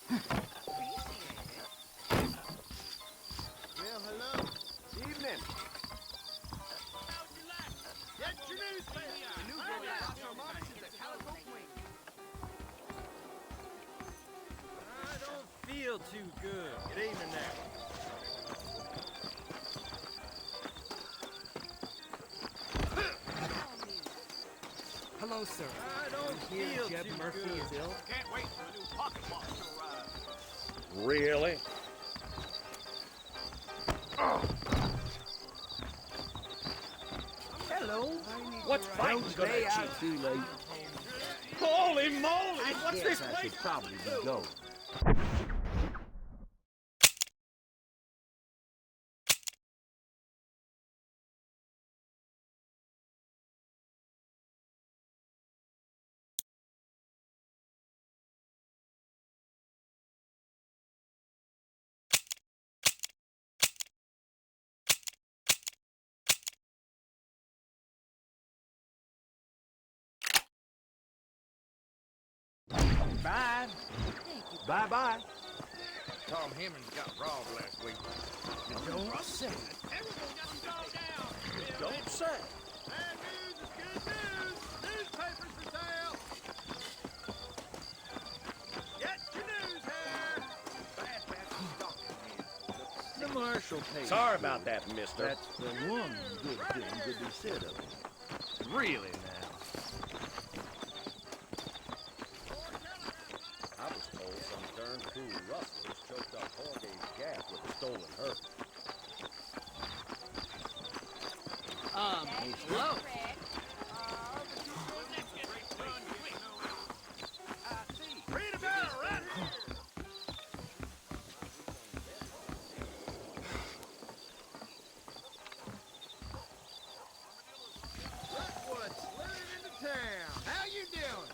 Well, hello. Evening. Get your newspaper. The news will be out from us is the Calico Queen. I don't feel too good. Good evening now. Hello, sir. I don't feel Jeb too Murphy good. is ill. Can't wait for the new pocket watch to arrive. Really? Hello. What's fighting gonna Stay achieve? out too late. Holy moly! What's this I place? should probably go. Bye. Bye-bye. Tom Hemmings got robbed last week. Don't say. Everyone got them dogged down. Don't say. Bad news is good news. Newspapers for sale. Get your news here. The marshal pays. Sorry about that, mister. That's the one good thing to be said of it. Really now. I was told some darn fool rustlers choked up Jorge's gap with a stolen herd. Hello. Read about it right here. Rockwood's living into town. How you doing?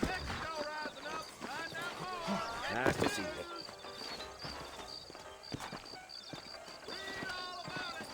Mexico rising up. Find out more. Nice to see you. Read all about it.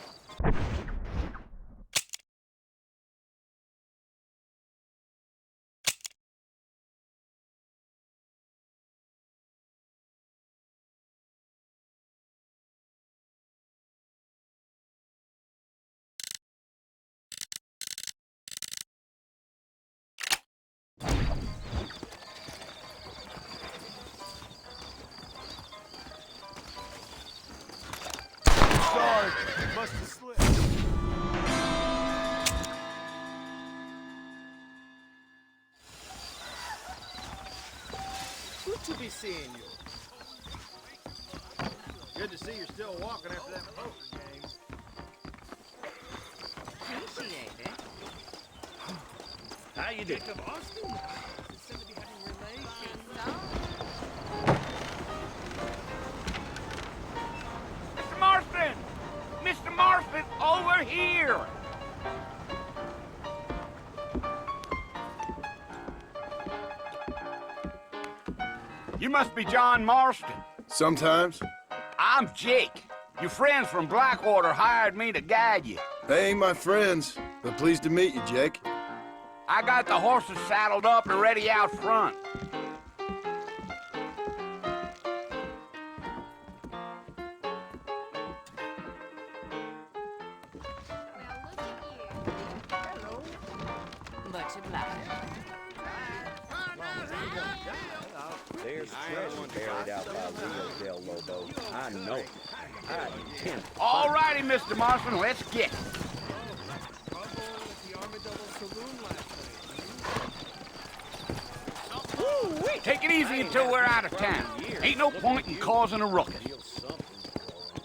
Sorry. Must have slipped. Good to be seeing you. Good to see you're still walking after that poker game. Appreciate it. How you doing? Austin? Is somebody having relations? Mr. Marston! Mr. Marston, over here! You must be John Marston. Sometimes. I'm Jake. Your friends from Blackwater hired me to guide you. They ain't my friends, but pleased to meet you, Jake. I got the horses saddled up and ready out front. Much obliged. There's treasure buried out by Rio del Lobo. I know it. I intend to All righty, Mr. Marston, let's get it. Trouble at the Armadillo Saloon last night. Woo-wee. Take it easy until we're out of town. Ain't no point in causing a ruckus. feel something's growing.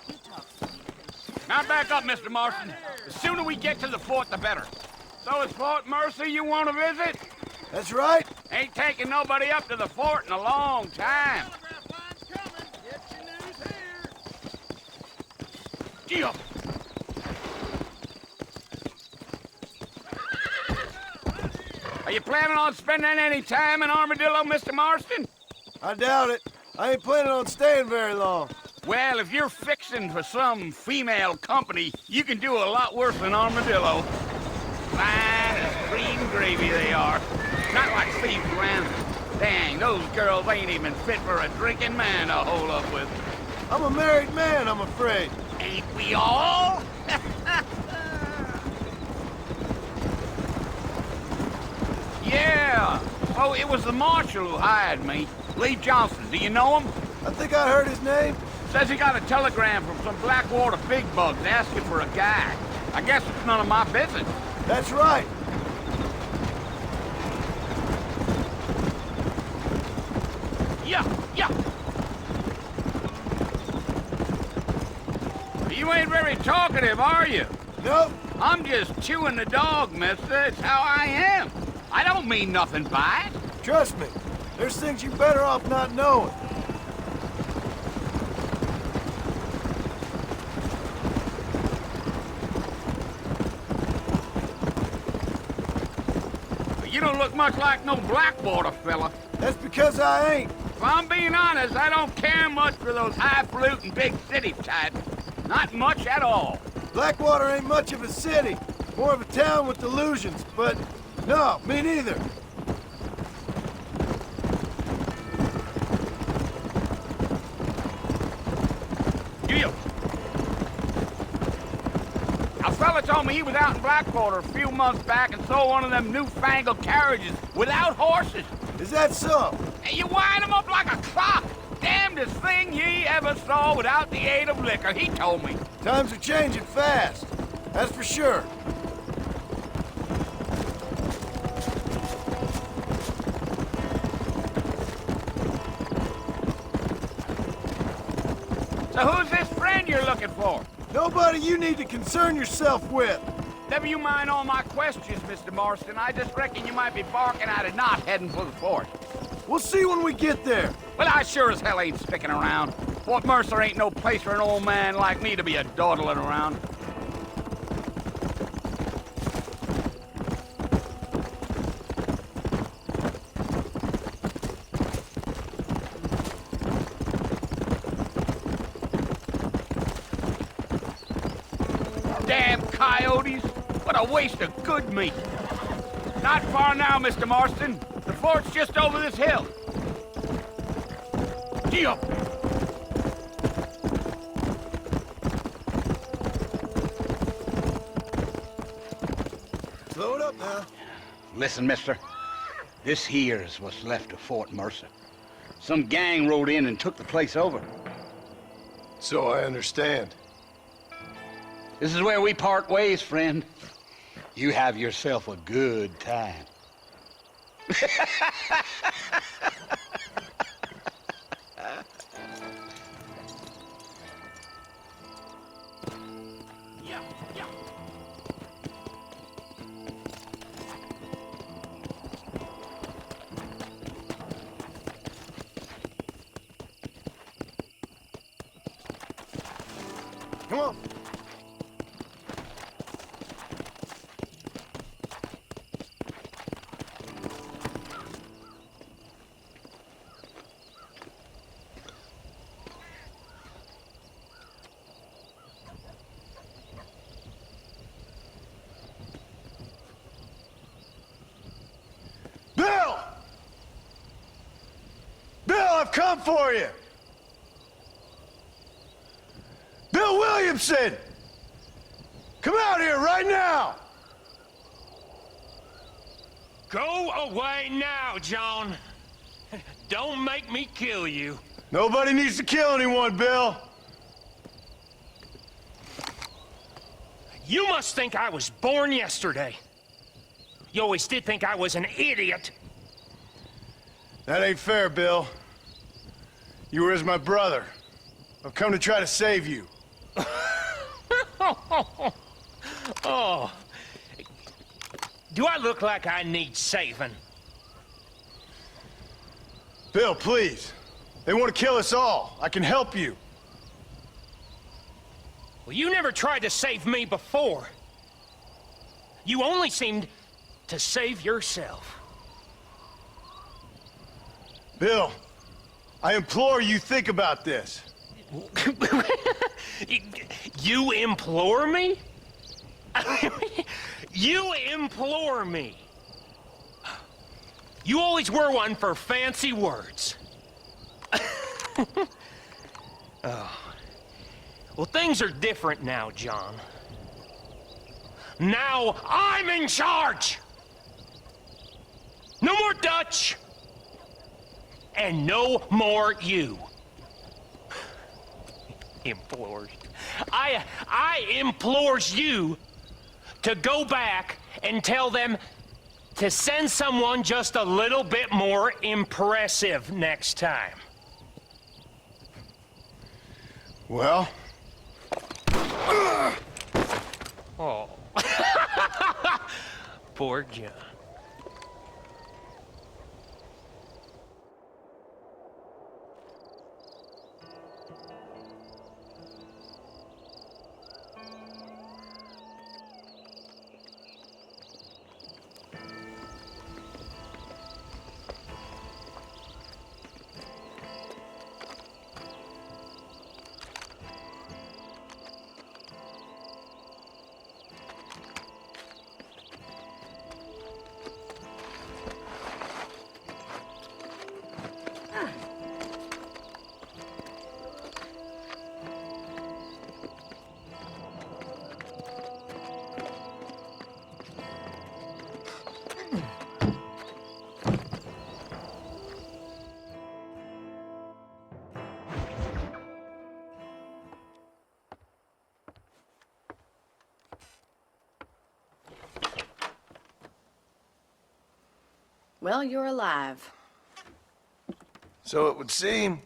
You talk sweeter than Mount back up, Mr. Marston. The sooner we get to the fort, the better. So it's Fort Mercy you want to visit? That's right. Ain't taking nobody up to the fort in a long time. Telegraph line's coming. Get your news here. Gee up. Are you planning on spending any time in Armadillo, Mr. Marston? I doubt it. I ain't planning on staying very long. Well, if you're fixing for some female company, you can do a lot worse than armadillo. Fine as green gravy they are. Not like Steve Glenn. Dang, those girls ain't even fit for a drinking man to hole up with. I'm a married man, I'm afraid. Ain't we all? Yeah. Oh, it was the marshal who hired me. Lee Johnson. Do you know him? I think I heard his name. Says he got a telegram from some Blackwater big bugs asking for a guy. I guess it's none of my business. That's right. Yeah. You ain't very talkative, are you? Nope. I'm just chewing the dog, mister. It's how I am. I don't mean nothing by it. Trust me. There's things you're better off not knowing. You don't look much like no Blackwater fella. That's because I ain't. If I'm being honest, I don't care much for those highfalutin big city types. Not much at all. Blackwater ain't much of a city. More of a town with delusions, but no, me neither. You. A fella told me he was out in Blackwater a few months back and saw one of them newfangled carriages without horses. Is that so? And you wind them up like a clock. Damnedest thing ye ever saw without the aid of liquor, he told me. Times are changing fast. That's for sure. So who's this friend you're looking for? Nobody you need to concern yourself with. Never you mind all my questions, Mr. Marston. I just reckon you might be barking out a knot heading for the fort. We'll see when we get there. Well, I sure as hell ain't sticking around. Fort Mercer ain't no place for an old man like me to be a dawdling around. Damn coyotes! What a waste of good meat! Not far now, Mr. Marston. The fort's just over this hill. Deal! Slow it up now. Listen, mister. This here's what's left of Fort Mercer. Some gang rode in and took the place over. So I understand. This is where we part ways, friend. You have yourself a good time. Yeah. Come on. Bill! Bill, I've come for you! Bill Williamson! Come out here right now! Go away now, John. Don't make me kill you. Nobody needs to kill anyone, Bill. You must think I was born yesterday. You always did think I was an idiot. That ain't fair, Bill. You were as my brother. I've come to try to save you. Oh. Do I look like I need saving? Bill, please. They want to kill us all. I can help you. Well, you never tried to save me before. You only seemed to save yourself. Bill, I implore you think about this. You implore me? You implore me? You always were one for fancy words. Oh. Well, things are different now, John. Now I'm in charge! No more Dutch! And no more you. Implores. I implores you to go back and tell them to send someone just a little bit more impressive next time. Well? Oh. Poor John. Well, you're alive. So it would seem.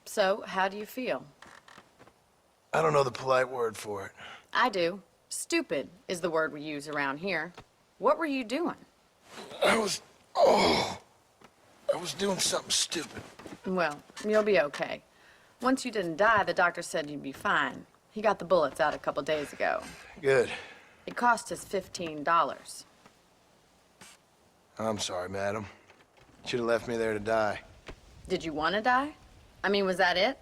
So, how do you feel? I don't know the polite word for it. I do. Stupid is the word we use around here. What were you doing? I was doing something stupid. Well, you'll be okay. Once you didn't die, the doctor said you'd be fine. He got the bullets out a couple days ago. Good. It cost us $15. I'm sorry, madam. Should have left me there to die. Did you want to die? I mean, was that it?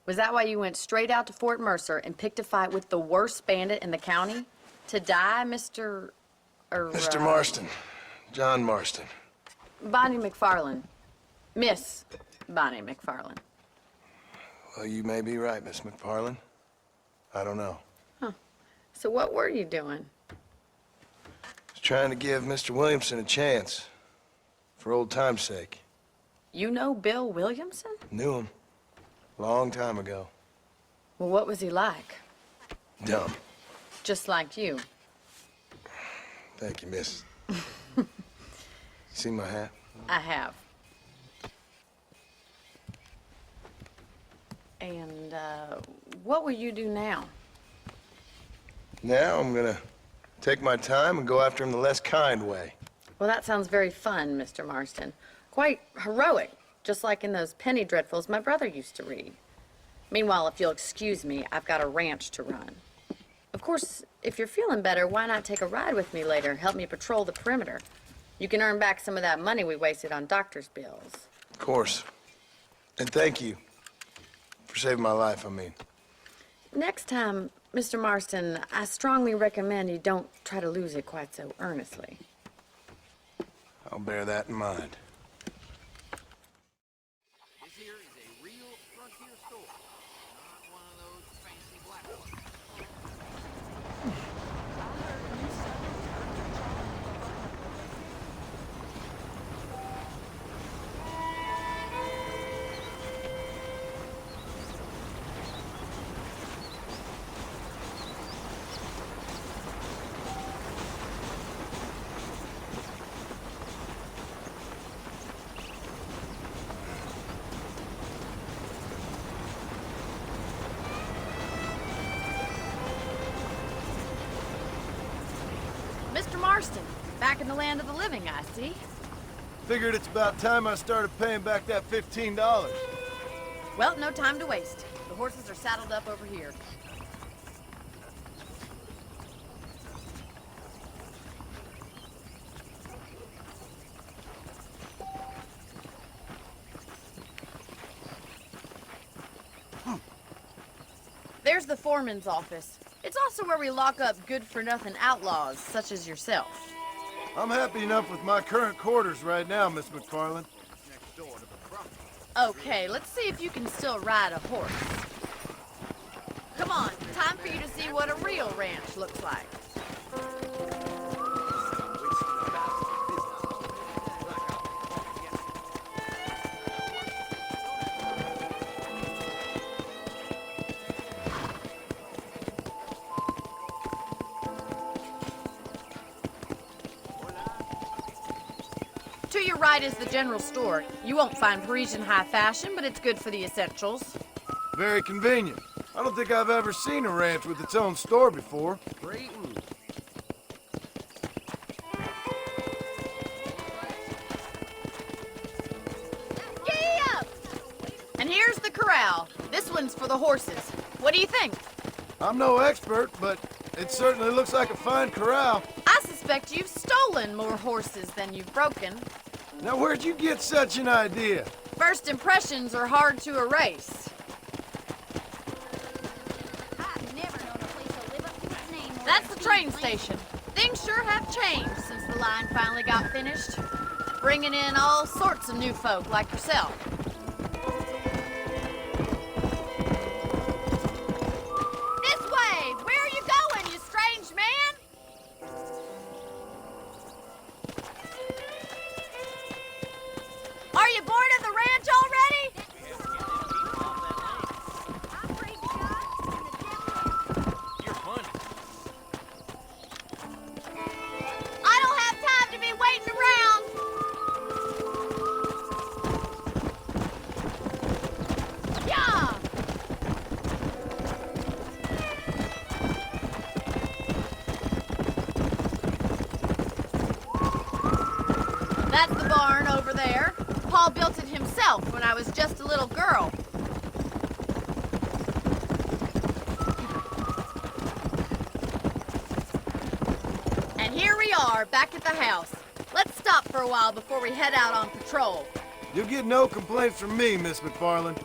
Was that why you went straight out to Fort Mercer and picked a fight with the worst bandit in the county? To die, Mr. Mr. Marston. John Marston. Bonnie McFarland. Miss Bonnie McFarland. Well, you may be right, Miss McFarland. I don't know. So what were you doing? Was trying to give Mr. Williamson a chance. For old time's sake. You know Bill Williamson? Knew him. Long time ago. Well, what was he like? Dumb. Just like you. Thank you, miss. See my hat? I have. And, what will you do now? Now I'm gonna take my time and go after him the less kind way. Well, that sounds very fun, Mr. Marston. Quite heroic, just like in those penny dreadfuls my brother used to read. Meanwhile, if you'll excuse me, I've got a ranch to run. Of course, if you're feeling better, why not take a ride with me later? Help me patrol the perimeter. You can earn back some of that money we wasted on doctor's bills. Of course. And thank you. For saving my life, I mean. Next time, Mr. Marston, I strongly recommend you don't try to lose it quite so earnestly. I'll bear that in mind. This here is a real frontier store, not one of those fancy black ones. Mr. Marston, back in the land of the living, I see. Figured it's about time I started paying back that $15. Well, no time to waste. The horses are saddled up over here. There's the foreman's office. It's also where we lock up good-for-nothing outlaws, such as yourself. I'm happy enough with my current quarters right now, Miss McFarland. Okay, let's see if you can still ride a horse. Come on, time for you to see what a real ranch looks like. To your right is the general store. You won't find Parisian high fashion, but it's good for the essentials. Very convenient. I don't think I've ever seen a ranch with its own store before. Creighton. Giddy up! And here's the corral. This one's for the horses. What do you think? I'm no expert, but it certainly looks like a fine corral. I suspect you've stolen more horses than you've broken. Now, where'd you get such an idea? First impressions are hard to erase. I've never known a place to live up to its name. That's the train station. Things sure have changed since the line finally got finished. Bringing in all sorts of new folk like yourself. This way! Where are you going, you strange man? Are you bored of the ranch already? I pray to God and the devil. You're funny. I don't have time to be waiting around. Yeah! That's the barn over there. Paul built it himself when I was just a little girl. And here we are, back at the house. Let's stop for a while before we head out on patrol. You'll get no complaints from me, Miss McFarland.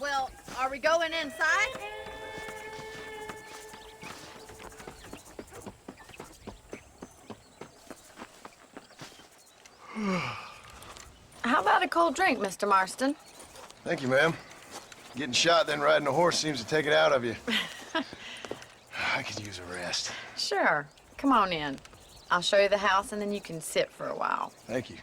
Well, are we going inside? How about a cold drink, Mr. Marston? Thank you, ma'am. Getting shot, then riding a horse seems to take it out of you. I could use a rest. Sure. Come on in. I'll show you the house, and then you can sit for a while. Thank you.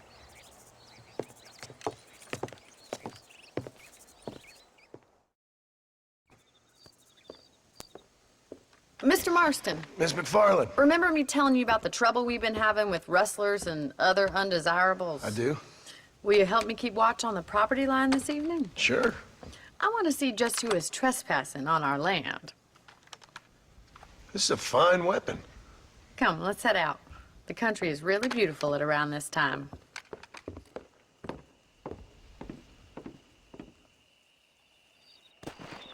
Mr. Marston, Miss McFarland. remember me telling you about the trouble we've been having with rustlers and other undesirables? I do? Will you help me keep watch on the property line this evening? Sure. I want to see just who is trespassing on our land. This is a fine weapon. Come, let's head out. The country is really beautiful at around this time.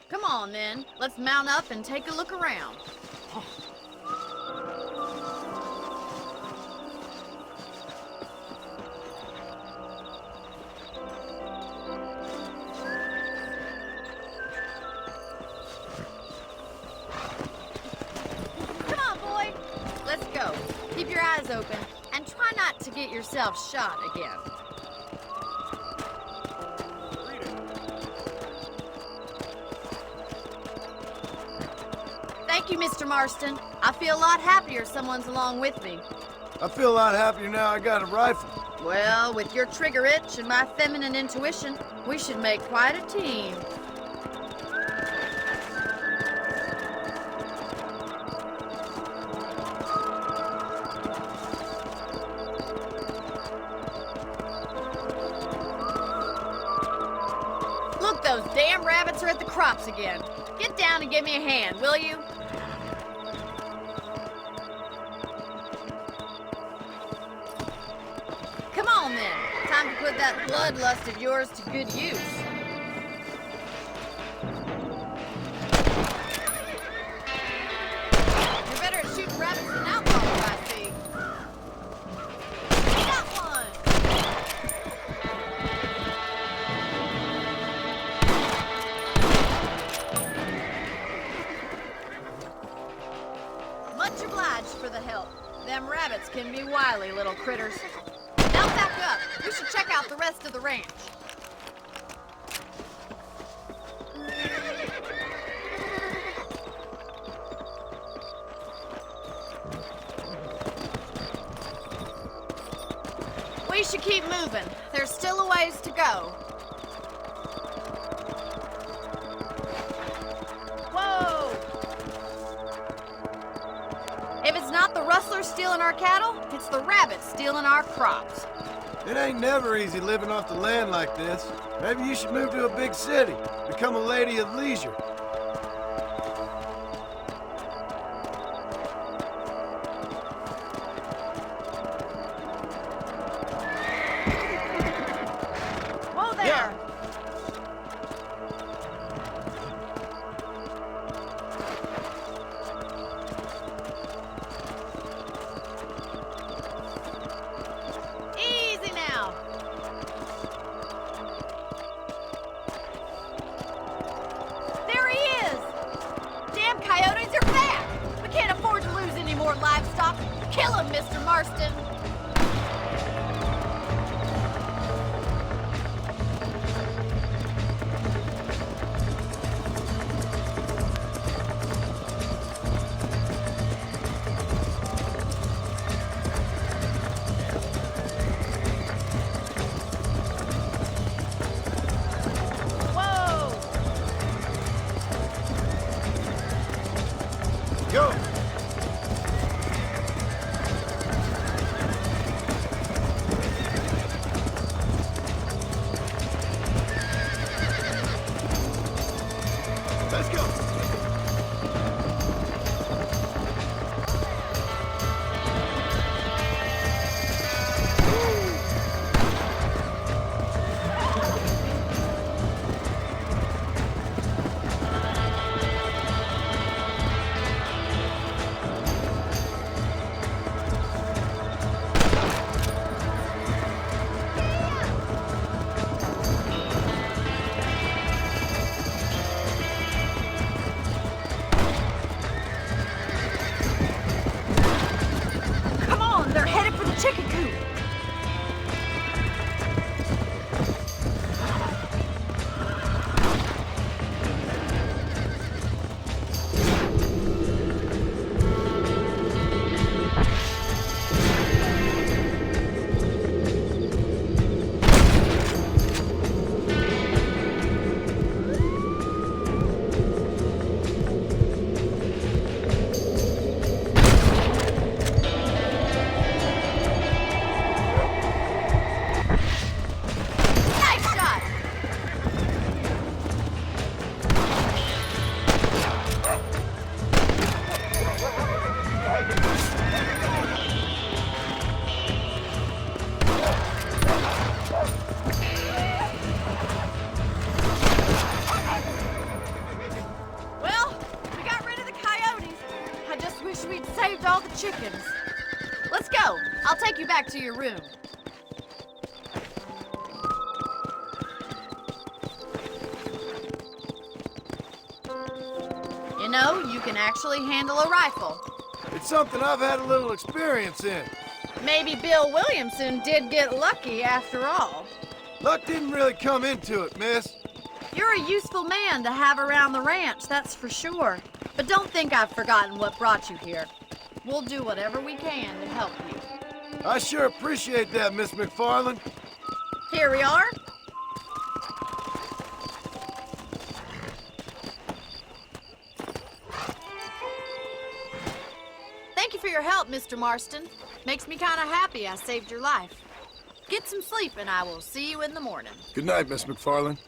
Come on, then. Let's mount up and take a look around. Come on, boy. Let's go. Keep your eyes open and try not to get yourself shot again. Thank you, Mr. Marston. I feel a lot happier someone's along with me. I feel a lot happier now I got a rifle. Well, with your trigger itch and my feminine intuition, we should make quite a team. Look, those damn rabbits are at the crops again. Get down and give me a hand, will you? Come on, then. Time to put that bloodlust of yours to good use. Much obliged for the help. Them rabbits can be wily little critters. Now back up. We should check out the rest of the ranch. We should keep moving. There's still a ways to go. Whoa! If it's not the rustlers stealing our cattle, it's the rabbits stealing our crops. It ain't never easy living off the land like this. Maybe you should move to a big city, become a lady of leisure. Whoa there! Easy now. There he is! Damn coyotes are back! We can't afford to lose any more livestock. Kill him, Mr. Marston! Whoa! Go! Let's go! Come on, they're headed for the chicken coop. Nice shot! Well, we got rid of the coyotes. I just wish we'd saved all the chickens. Let's go. I'll take you back to your room. You know, you can actually handle a rifle. It's something I've had a little experience in. Maybe Bill Williamson did get lucky after all. Luck didn't really come into it, miss. You're a useful man to have around the ranch, that's for sure. But don't think I've forgotten what brought you here. We'll do whatever we can to help you. I sure appreciate that, Miss McFarland. Here we are. Thank you for your help, Mr. Marston. Makes me kind of happy I saved your life. Get some sleep and I will see you in the morning. Good night, Miss McFarland.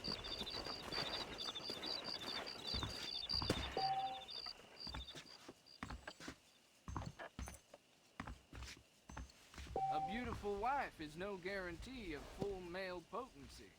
A beautiful wife is no guarantee of full male potency.